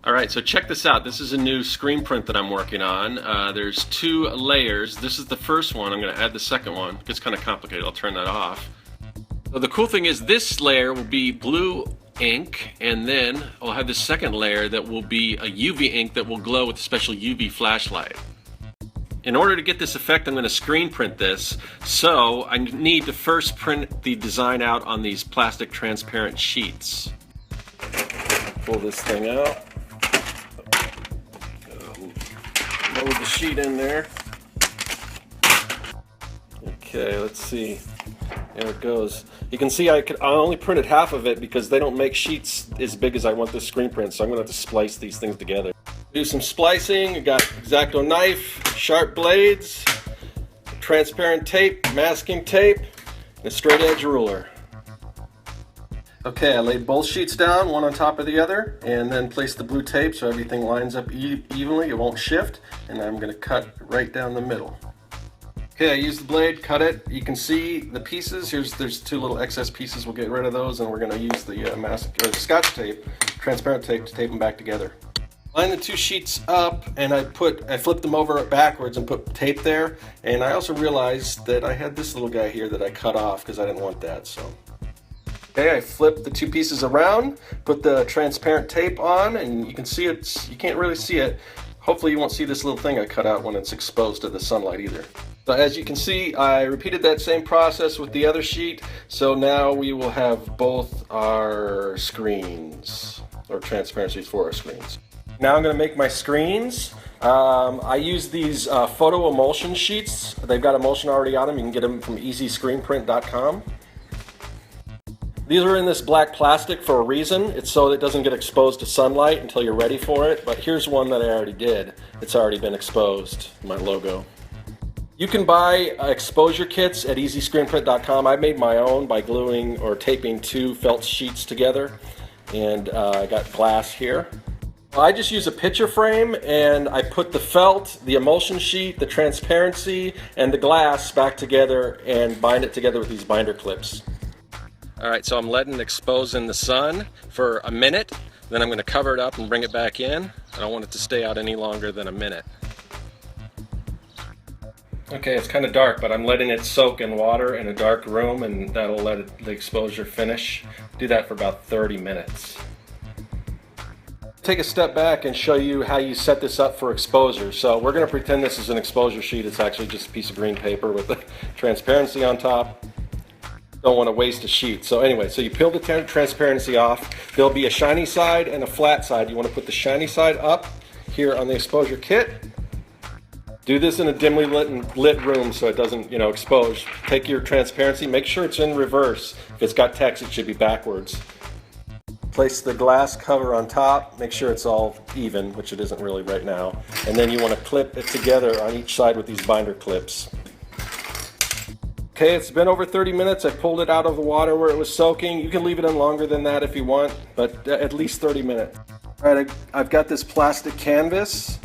Alright, so check this out. This is a new screen print that I'm working on. There's 2 layers. This is the first one. I'm going to add the second one. It gets kind of complicated. I'll turn that off. So the cool thing is this layer will be blue ink, and then I'll have the second layer that will be a UV ink that will glow with a special UV flashlight. In order to get this effect, I'm going to screen print this, so I need to first print the design out on these plastic transparent sheets. Pull this thing out. Load the sheet in there. Okay, let's see. There it goes. You can see I only printed half of it because they don't make sheets as big as I want this screen print, so I'm going to have to splice these things together. Do some splicing. I got X-Acto knife, sharp blades, transparent tape, masking tape, and a straight edge ruler. Okay, I laid both sheets down, one on top of the other, and then place the blue tape so everything lines up evenly, it won't shift, and I'm going to cut right down the middle. Okay, I used the blade, cut it. You can see the pieces. There's 2 little excess pieces. We'll get rid of those, and we're going to use the Scotch tape, transparent tape, to tape them back together. Line the 2 sheets up, and I flipped them over backwards and put tape there. And I also realized that I had this little guy here that I cut off because I didn't want that. So, okay, I flipped the 2 pieces around, put the transparent tape on, and you can see you can't really see it. Hopefully you won't see this little thing I cut out when it's exposed to the sunlight either. So as you can see, I repeated that same process with the other sheet. So now we will have both our screens, or transparencies for our screens. Now I'm going to make my screens. I use these photo emulsion sheets. They've got emulsion already on them. You can get them from easyscreenprint.com. These are in this black plastic for a reason. It's so it doesn't get exposed to sunlight until you're ready for it. But here's one that I already did. It's already been exposed, my logo. You can buy exposure kits at easyscreenprint.com. I made my own by gluing or taping 2 felt sheets together. And I got glass here. I just use a picture frame, and I put the felt, the emulsion sheet, the transparency, and the glass back together and bind it together with these binder clips. Alright, so I'm letting it expose in the sun for a minute, then I'm going to cover it up and bring it back in. I don't want it to stay out any longer than a minute. Okay, it's kind of dark, but I'm letting it soak in water in a dark room, and that'll let the exposure finish. Do that for about 30 minutes. Take a step back and show you how you set this up for exposure. So we're going to pretend this is an exposure sheet. It's actually just a piece of green paper with the transparency on top. Don't want to waste a sheet. So anyway, so you peel the transparency off. There'll be a shiny side and a flat side. You want to put the shiny side up here on the exposure kit. Do this in a dimly lit room so it doesn't, expose. Take your transparency, make sure it's in reverse. If it's got text, it should be backwards. Place the glass cover on top, make sure it's all even, which it isn't really right now. And then you want to clip it together on each side with these binder clips. Okay, it's been over 30 minutes. I pulled it out of the water where it was soaking. You can leave it in longer than that if you want, but at least 30 minutes. All right, I've got this plastic canvas.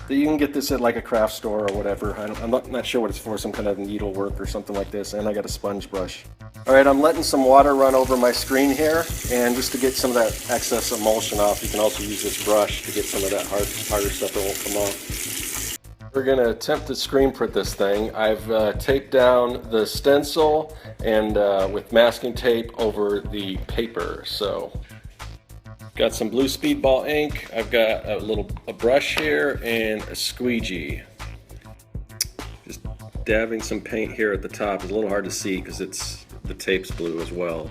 You can get this at like a craft store or whatever. I'm not sure what it's for, some kind of needlework or something like this. And I got a sponge brush. All right, I'm letting some water run over my screen here, and just to get some of that excess emulsion off, you can also use this brush to get some of that harder stuff that won't come off. We're going to attempt to screen print this thing. I've taped down the stencil and with masking tape over the paper. So, got some blue speedball ink. I've got a brush here and a squeegee. Just dabbing some paint here at the top. It's a little hard to see because the tape's blue as well.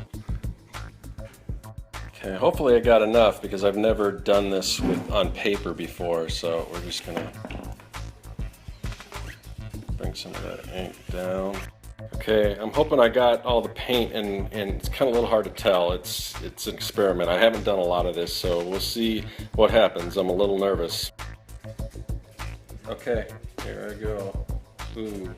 Okay, hopefully I got enough because I've never done this on paper before, so we're just gonna bring some of that ink down. Okay, I'm hoping I got all the paint, and it's kind of a little hard to tell. It's an experiment. I haven't done a lot of this, so we'll see what happens. I'm a little nervous. Okay, here I go. Ooh.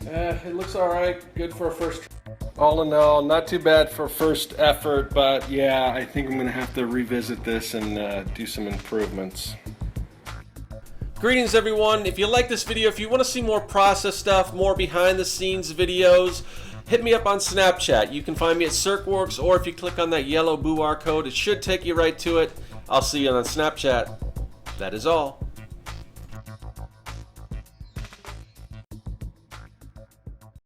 It looks alright, good for a first try. All in all, not too bad for first effort, but yeah, I think I'm going to have to revisit this and do some improvements. Greetings everyone, if you like this video, if you want to see more process stuff, more behind the scenes videos, hit me up on Snapchat. You can find me at Serkworks, or if you click on that yellow QR code, it should take you right to it. I'll see you on Snapchat. That is all.